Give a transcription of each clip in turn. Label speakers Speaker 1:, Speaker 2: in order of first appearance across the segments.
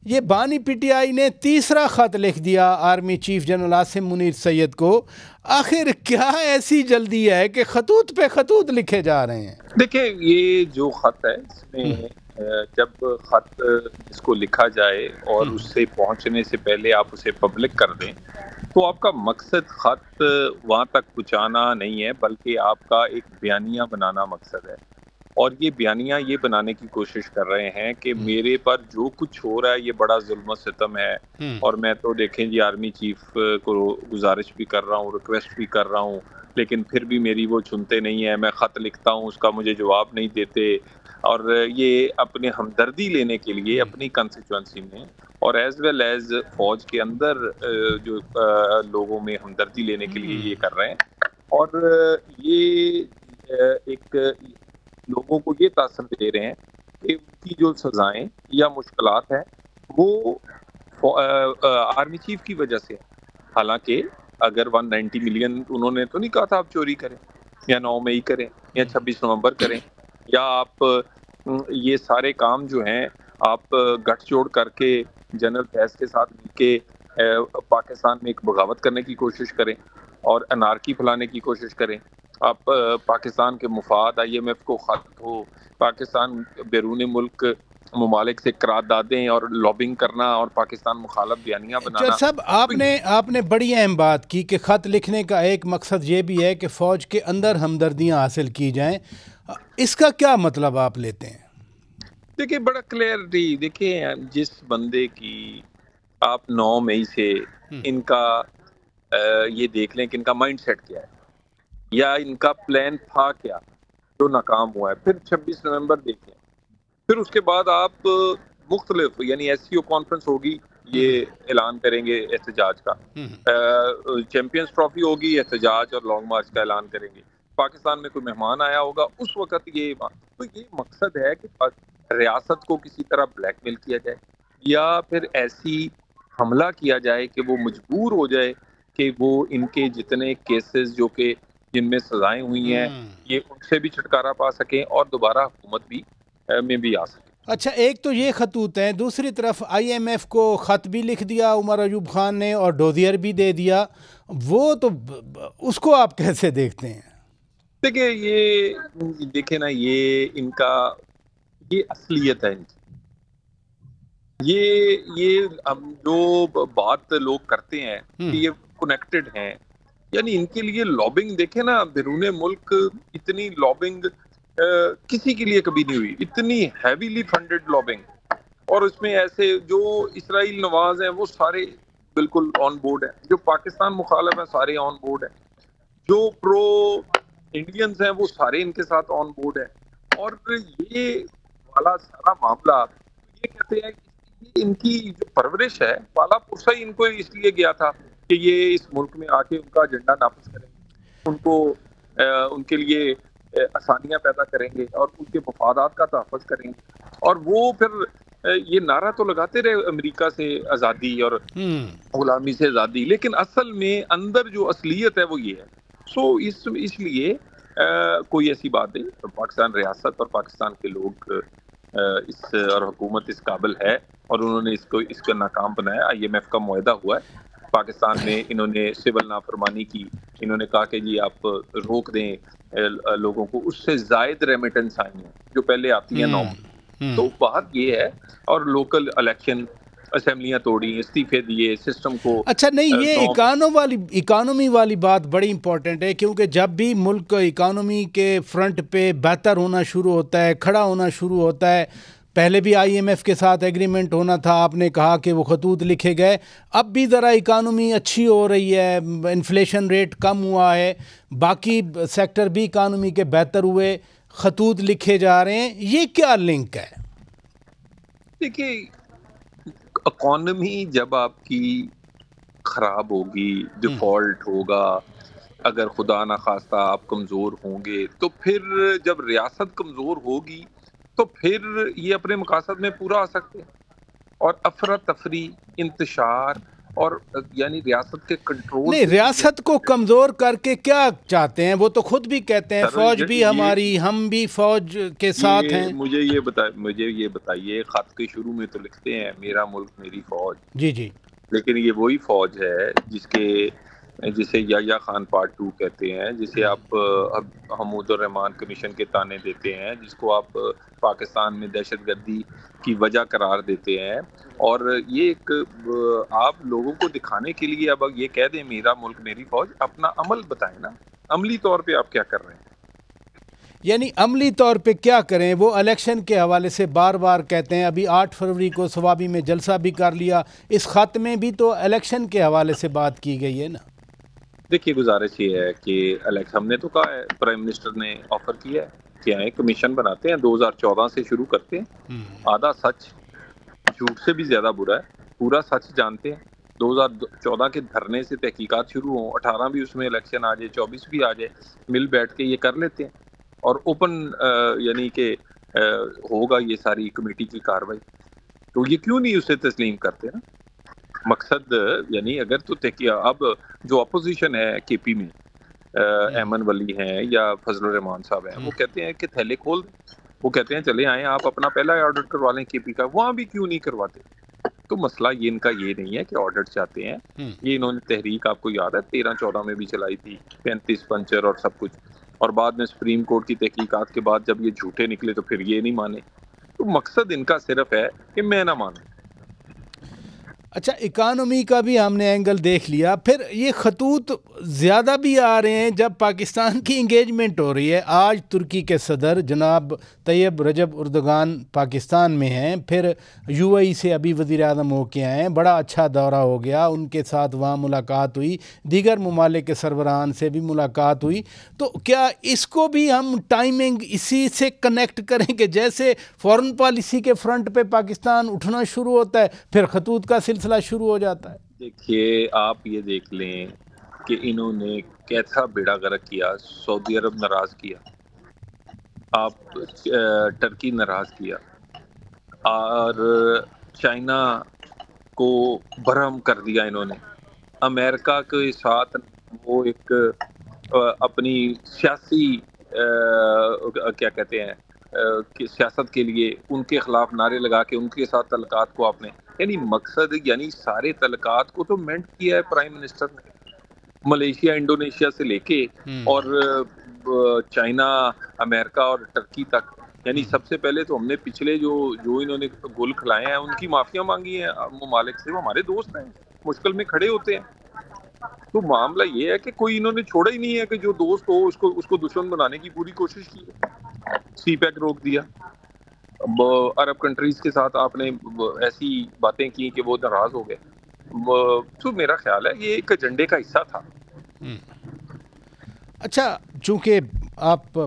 Speaker 1: یہ بانی P T I نے تیسرا خط لکھ دیا army chief general Asim Munir Syed کو. آخر کیا ایسی جلدی ہے کہ خطوط پہ خطوط لکھے جا رہے ہیں؟
Speaker 2: دیکھیں یہ جو خط ہے اس میں جب خط اس کو لکھا جائے اور اس سے پہنچنے سے پہلے آپ اسے پبلک کر دیں تو آپ کا مقصد خط وہاں تک پہنچانا نہیں ہے بلکہ آپ کا ایک بیانیہ بنانا مقصد ہے. اور یہ بیانیہ یہ بنانے کی کوشش کر رہے ہیں کہ میرے پر جو کچھ ہو رہا ہے یہ بڑا ظلم و ستم ہے. اور میں تو دیکھیں جی آرمی چیف کو گزارش بھی کر رہا ہوں، ریکویسٹ بھی کر رہا ہوں، لیکن پھر بھی میری وہ سنتے نہیں ہیں. میں خط لکھتا ہوں اس کا مجھے جواب نہیں دیتے. اور یہ اپنے ہمدردی لینے کے لیے اپنی کنسٹیچوئنسی میں اور ایز ویل ایز فوج کے اندر جو لوگوں میں ہمدردی لینے کے لیے یہ کر رہے ہیں. اور یہ ایک لوگوں کو یہ تاثر دے رہے ہیں کہ ان کی جو سزائیں یا مشکلات ہیں وہ آرمی چیف کی وجہ سے ہے. حالانکہ اگر 190 ملین انہوں نے تو نہیں کہا تھا آپ چوری کریں یا 9 مئی کریں یا 26 نومبر کریں یا آپ یہ سارے کام جو ہیں آپ گٹھ جوڑ کر کے جنرل فیض کے ساتھ مل کے پاکستان میں ایک بغاوت کرنے کی کوشش کریں اور انارکی پھیلانے کی کوشش کریں. آپ پاکستان کے مفاد آئی ایم ایف کو خط ہو، پاکستان بیرون ملک ممالک سے قراردادیں اور لابنگ کرنا اور پاکستان مخالف بیانیہ بنانا.
Speaker 1: صاحب آپ نے بڑی اہم بات کی کہ خط لکھنے کا ایک مقصد یہ بھی ہے کہ فوج کے اندر ہمدردیاں حاصل کی جائیں. اس کا کیا مطلب آپ لیتے ہیں؟
Speaker 2: دیکھیں بڑا کلیئرٹی، دیکھیں جس بندے کی آپ 9 مئی سے ان کا یہ دیکھ لیں کہ ان کا مائنڈ سیٹ کیا ہے یا ان کا پلان تھا کیا جو ناکام ہوا ہے. پھر 26 نومبر دیکھیں، پھر اس کے بعد آپ مختلف یعنی ایس سی او کانفرنس ہوگی، یہ اعلان کریں گے احتجاج کا. چیمپئنز ٹرافی ہوگی، احتجاج اور لانگ مارچ کا اعلان کریں گے. پاکستان میں کوئی مہمان آیا ہوگا اس وقت یہ تو یہ مقصد ہے کہ ریاست کو کسی طرح بلیک میل کیا جائے یا پھر ایسی حملہ کیا جائے کہ وہ مجبور ہو جائے کہ وہ ان کے جتنے کیسز جو کہ جن میں سزائیں ہوئی ہیں یہ ان سے بھی چھٹکارا پا سکیں اور دوبارہ حکومت بھی میں بھی آ سکیں.
Speaker 1: اچھا، ایک تو یہ خطوط ہیں، دوسری طرف آئی ایم ایف کو خط بھی لکھ دیا عمر ایوب خان نے اور ڈوزیئر بھی دے دیا. وہ تو اس کو آپ کیسے دیکھتے ہیں؟
Speaker 2: دیکھیں یہ دیکھیں نا یہ ان کا یہ اصلیت ہے ان کی. یہ جو بات لوگ کرتے ہیں کہ یہ کنیکٹڈ ہیں، یعنی ان کے لیے لابنگ دیکھیں نا بیرون ملک اتنی لابنگ کسی کے لیے کبھی نہیں ہوئی، اتنی ہیویلی فنڈڈ لابنگ. اور اس میں ایسے جو اسرائیل نواز ہیں وہ سارے بالکل آن بورڈ ہیں، جو پاکستان مخالف ہیں سارے آن بورڈ ہیں، جو پرو انڈینز ہیں وہ سارے ان کے ساتھ آن بورڈ ہیں. اور یہ والا سارا معاملہ یہ کہتے ہیں کہ ان کی جو پرورش ہے بالا پرسا ہی ان کو اس لیے گیا تھا کہ یہ اس ملک میں آ کے ان کا ایجنڈا نافذ کریں گے، ان کو ان کے لیے آسانیاں پیدا کریں گے اور ان کے مفادات کا تحفظ کریں گے. اور وہ پھر یہ نعرہ تو لگاتے رہے امریکہ سے آزادی اور غلامی سے آزادی، لیکن اصل میں اندر جو اصلیت ہے وہ یہ ہے. سو اس لیے کوئی ایسی بات نہیں، پاکستان ریاست اور پاکستان کے لوگ اس اور حکومت اس قابل ہے اور انہوں نے اس کو ناکام بنایا. آئی ایم ایف کا معاہدہ ہوا ہے پاکستان میں، انہوں نے سول نافرمانی کی، انہوں نے کہا کہ جی آپ روک دیں لوگوں کو، اس سے زائد ریمیٹنس آئی ہیں جو پہلے آتی ہیں 9 مئی. تو بات یہ ہے اور لوکل الیکشن اسمبلیاں توڑی، استعفے دیے سسٹم کو.
Speaker 1: اچھا نہیں، یہ اکانومی والی بات بڑی امپورٹنٹ ہے، کیونکہ جب بھی ملک اکانومی کے فرنٹ پہ بہتر ہونا شروع ہوتا ہے، کھڑا ہونا شروع ہوتا ہے، پہلے بھی آئی ایم ایف کے ساتھ ایگریمنٹ ہونا تھا، آپ نے کہا کہ وہ خطوط لکھے گئے، اب بھی ذرا اکانومی اچھی ہو رہی ہے، انفلیشن ریٹ کم ہوا ہے، باقی سیکٹر بھی اکانومی کے بہتر ہوئے، خطوط لکھے جا رہے ہیں، یہ کیا لنک ہے؟
Speaker 2: دیکھیے اکانومی جب آپ کی خراب ہوگی، ڈیفالٹ ہوگا، اگر خدا نخواستہ آپ کمزور ہوں گے تو پھر جب ریاست کمزور ہوگی تو پھر یہ اپنے مقاصد میں پورا آ سکتے ہیں. اور افراتفری، انتشار اور یعنی ریاست کے کنٹرول
Speaker 1: نہیں، ریاست کو کمزور کر کے کیا چاہتے ہیں؟ وہ تو خود بھی کہتے ہیں فوج بھی ہماری، ہم بھی فوج کے ساتھ ہیں.
Speaker 2: مجھے یہ بتائیے، خط کے شروع میں تو لکھتے ہیں میرا ملک میری فوج.
Speaker 1: جی جی.
Speaker 2: لیکن یہ وہی فوج ہے جسے یحییٰ خان پارٹ 2 کہتے ہیں، جسے آپ حمود الرحمان کمیشن کے تانے دیتے ہیں، جس کو آپ پاکستان میں دہشت گردی کی وجہ قرار دیتے ہیں. اور یہ ایک آپ لوگوں کو دکھانے کے لیے اب یہ کہہ دیں میرا ملک میری فوج، اپنا عمل بتائیں نا، عملی طور پہ آپ کیا کر رہے ہیں؟
Speaker 1: یعنی عملی طور پہ کیا کریں؟ وہ الیکشن کے حوالے سے بار بار کہتے ہیں، ابھی 8 فروری کو صوابی میں جلسہ بھی کر لیا، اس خط میں بھی تو الیکشن کے حوالے سے بات کی گئی ہے نا.
Speaker 2: دیکھیے گزارش یہ ہے کہ ہم نے تو کہا ہے، پرائم منسٹر نے آفر کیا ہے کہ آئیں کمیشن بناتے ہیں، 2014 سے شروع کرتے ہیں. آدھا سچ جھوٹ سے بھی زیادہ برا ہے، پورا سچ جانتے ہیں. 2014 کے دھرنے سے تحقیقات شروع ہوں، 18 بھی اس میں الیکشن آ جائے، 24 بھی آ جائے، مل بیٹھ کے یہ کر لیتے ہیں. اور اوپن یعنی کہ ہوگا یہ ساری کمیٹی کی کاروائی. تو یہ کیوں نہیں اسے تسلیم کرتے نا؟ مقصد یعنی اگر تو اب جو اپوزیشن ہے کے پی میں، ایمن ولی ہیں یا فضل الرحمان صاحب ہیں، وہ کہتے ہیں کہ تھیلے کھول دیں. وہ کہتے ہیں چلے آئیں آپ اپنا پہلا آڈٹ کروا لیں کے پی کا، وہاں بھی کیوں نہیں کرواتے؟ تو مسئلہ یہ ان کا یہ نہیں ہے کہ آڈٹ چاہتے ہیں. یہ انہوں نے تحریک آپ کو یاد ہے 13-14 میں بھی چلائی تھی، 35 پنچر اور سب کچھ، اور بعد میں سپریم کورٹ کی تحقیقات کے بعد جب یہ جھوٹے نکلے تو پھر یہ نہیں مانے. تو مقصد ان کا صرف ہے کہ میں نہ مانوں.
Speaker 1: اچھا، اکانومی کا بھی ہم نے اینگل دیکھ لیا، پھر یہ خطوط زیادہ بھی آ رہے ہیں جب پاکستان کی انگیجمنٹ ہو رہی ہے. آج ترکی کے صدر جناب طیب رجب اردگان پاکستان میں ہیں، پھر یو اے ای سے ابھی وزیر اعظم ہو کے آئے ہیں، بڑا اچھا دورہ ہو گیا، ان کے ساتھ وہاں ملاقات ہوئی، دیگر ممالک کے سربراہان سے بھی ملاقات ہوئی. تو کیا اس کو بھی ہم ٹائمنگ اسی سے کنیکٹ کریں کہ جیسے فورن پالیسی کے فرنٹ پہ پاکستان اٹھنا شروع ہوتا ہے پھر خطوط کا سلسلہ شروع ہو جاتا ہے؟
Speaker 2: دیکھیے آپ یہ دیکھ لیں کہ انہوں نے کیسا بیڑا غرق کیا. سعودی عرب ناراض کیا، آپ ٹرکی ناراض کیا، اور چائنا کو برہم کر دیا انہوں نے. امریکہ کے ساتھ وہ ایک اپنی سیاسی کیا کہتے ہیں سیاست کے لیے ان کے خلاف نعرے لگا کے ان کے ساتھ تعلقات کو آپ نے یعنی مقصد یعنی سارے تعلقات کو تو مینٹ کیا ہے پرائم منسٹر نے، ملیشیا انڈونیشیا سے لے کے اور چائنا، امریکہ اور ٹرکی تک. یعنی سب سے پہلے تو ہم نے پچھلے جو انہوں نے گول کھلائے ہیں ان کی معافیاں مانگی ہیں ممالک سے. وہ ہمارے دوست ہیں، مشکل میں کھڑے ہوتے ہیں. تو معاملہ یہ ہے کہ کوئی انہوں نے چھوڑا ہی نہیں ہے کہ جو دوست ہو اس کو دشمن بنانے کی پوری کوشش کی ہے. سی پیک روک دیا، عرب کنٹریز کے ساتھ آپ نے ایسی باتیں کی کہ وہ ناراض ہو گئے. تو میرا خیال ہے یہ ایک ایجنڈے کا حصہ تھا.
Speaker 1: اچھا، چونکہ آپ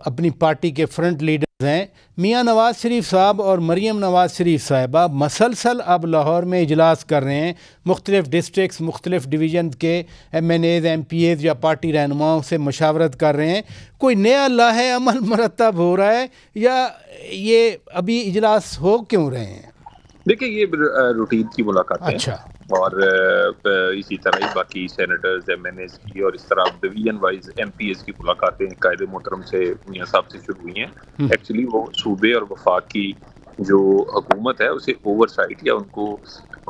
Speaker 1: اپنی پارٹی کے فرنٹ لیڈرز ہیں، میاں نواز شریف صاحب اور مریم نواز شریف صاحبہ مسلسل اب لاہور میں اجلاس کر رہے ہیں، مختلف ڈسٹرکٹس، مختلف ڈویژن کے M N As, M P As یا پارٹی رہنماؤں سے مشاورت کر رہے ہیں. کوئی نیا لاہ عمل مرتب ہو رہا ہے یا یہ ابھی اجلاس ہو کیوں رہے ہیں؟
Speaker 2: دیکھیں یہ روٹین کی ملاقات ہے.
Speaker 1: اچھا.
Speaker 2: اور اسی طرح ہی باقی سینیٹرز، ایم این ایز کی اور اس طرح division wise M P As کی ملاقاتیں قائد محترم سے میاں صاحب سے شروع ہوئی ہیں. ایکچولی وہ صوبے اور وفاق کی جو حکومت ہے اسے اوور سائٹ یا ان کو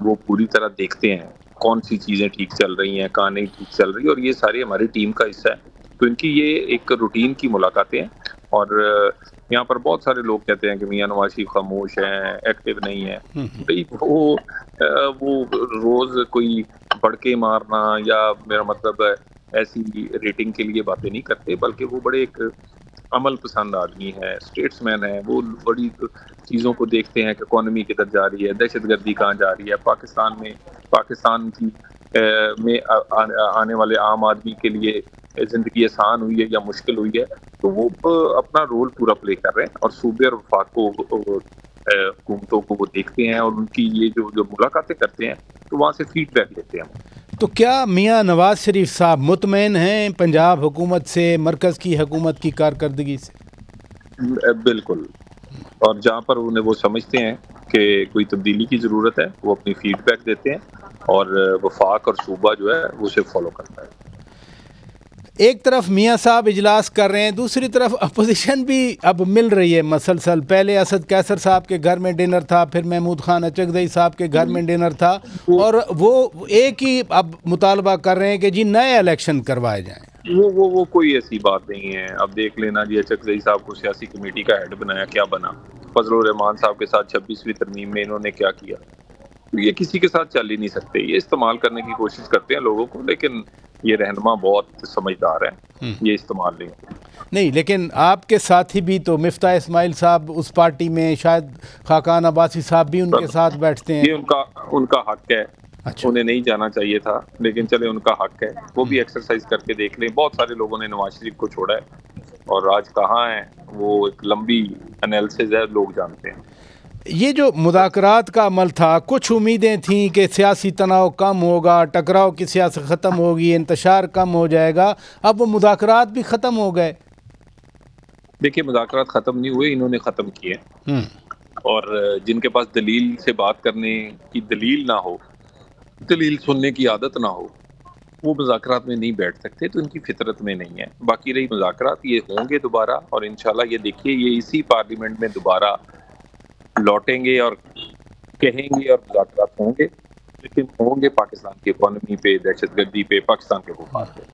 Speaker 2: وہ پوری طرح دیکھتے ہیں کون سی چیزیں ٹھیک چل رہی ہیں کہاں نہیں ٹھیک چل رہی، اور یہ ساری ہماری ٹیم کا حصہ ہے. تو ان کی یہ ایک روٹین کی ملاقاتیں ہیں. اور یہاں پر بہت سارے لوگ کہتے ہیں کہ میاں نواز شریف خاموش ہیں، ایکٹیو نہیں ہے. بھئی وہ روز کوئی بڑکے مارنا یا میرا مطلب ایسی ریٹنگ کے لیے باتیں نہیں کرتے، بلکہ وہ بڑے ایک عمل پسند آدمی ہے، اسٹیٹس مین ہے. وہ بڑی چیزوں کو دیکھتے ہیں کہ اکانومی کدھر جا رہی ہے، دہشت گردی کہاں جا رہی ہے، پاکستان کی میں آنے والے عام آدمی کے لیے زندگی آسان ہوئی ہے یا مشکل ہوئی ہے. تو وہ اپنا رول پورا پلے کر رہے ہیں اور صوبے اور وفاق کو حکومتوں کو وہ دیکھتے ہیں اور ان کی یہ جو ملاقاتیں کرتے ہیں تو وہاں سے فیڈ بیک لیتے ہیں.
Speaker 1: تو کیا میاں نواز شریف صاحب مطمئن ہیں پنجاب حکومت سے، مرکز کی حکومت کی کارکردگی سے؟
Speaker 2: بالکل اور جہاں پر انہیں وہ سمجھتے ہیں کہ کوئی تبدیلی کی ضرورت ہے وہ اپنی فیڈ بیک دیتے ہیں اور وفاق اور صوبہ جو ہے وہ اسے فالو کرتا ہے۔
Speaker 1: ایک طرف میاں صاحب اجلاس کر رہے ہیں، دوسری طرف اپوزیشن بھی اب مل رہی ہے مسلسل۔ پہلے اسد کیسر صاحب کے گھر میں ڈنر تھا، پھر محمود خان اچکزئی صاحب کے گھر میں ڈنر تھا، اور وہ ایک ہی اب مطالبہ کر رہے ہیں کہ جی نئے الیکشن کروائے جائیں۔
Speaker 2: وہ کوئی ایسی بات نہیں ہے۔ اب دیکھ لینا جی، اچکزئی صاحب کو سیاسی کمیٹی کا ہیڈ بنایا، کیا بنا؟ فضل الرحمان صاحب کے ساتھ 26ویں ترمیم میں انہوں نے کیا کیا؟ یہ کسی کے ساتھ چل ہی نہیں سکتے۔ یہ استعمال کرنے کی کوشش کرتے ہیں لوگوں کو، لیکن یہ رہنما بہت سمجھدار ہیں، یہ استعمال نہیں کرتے۔
Speaker 1: نہیں، لیکن آپ کے ساتھی بھی تو مفتاح اسماعیل صاحب اس پارٹی میں، شاید خاقان عباسی صاحب بھی ان کے ساتھ بیٹھتے ہیں۔
Speaker 2: یہ ان کا حق ہے، انہیں نہیں جانا چاہیے تھا، لیکن چلے ان کا حق ہے، وہ بھی ایکسرسائز کر کے دیکھ لیں۔ بہت سارے لوگوں نے نواز شریف کو چھوڑا ہے اور آج کہاں ہے، وہ ایک لمبی انالیسز ہے، لوگ جانتے ہیں۔
Speaker 1: یہ جو مذاکرات کا عمل تھا، کچھ امیدیں تھیں کہ سیاسی تناؤ کم ہوگا، ٹکراؤ کی سیاست ختم ہوگی، انتشار کم ہو جائے گا، اب وہ مذاکرات بھی ختم ہو گئے۔
Speaker 2: دیکھیے، مذاکرات ختم نہیں ہوئے، انہوں نے ختم کیے، اور جن کے پاس دلیل سے بات کرنے کی دلیل نہ ہو، دلیل سننے کی عادت نہ ہو، وہ مذاکرات میں نہیں بیٹھ سکتے، تو ان کی فطرت میں نہیں ہے۔ باقی رہی مذاکرات، یہ ہوں گے دوبارہ، اور انشاءاللہ یہ دیکھیے یہ اسی پارلیمنٹ میں دوبارہ لوٹیں گے اور کہیں گے، اور مذاکرات ہوں گے، لیکن ہوں گے پاکستان کی اکانومی پہ، دہشت گردی پہ، پاکستان کے حقوق پہ۔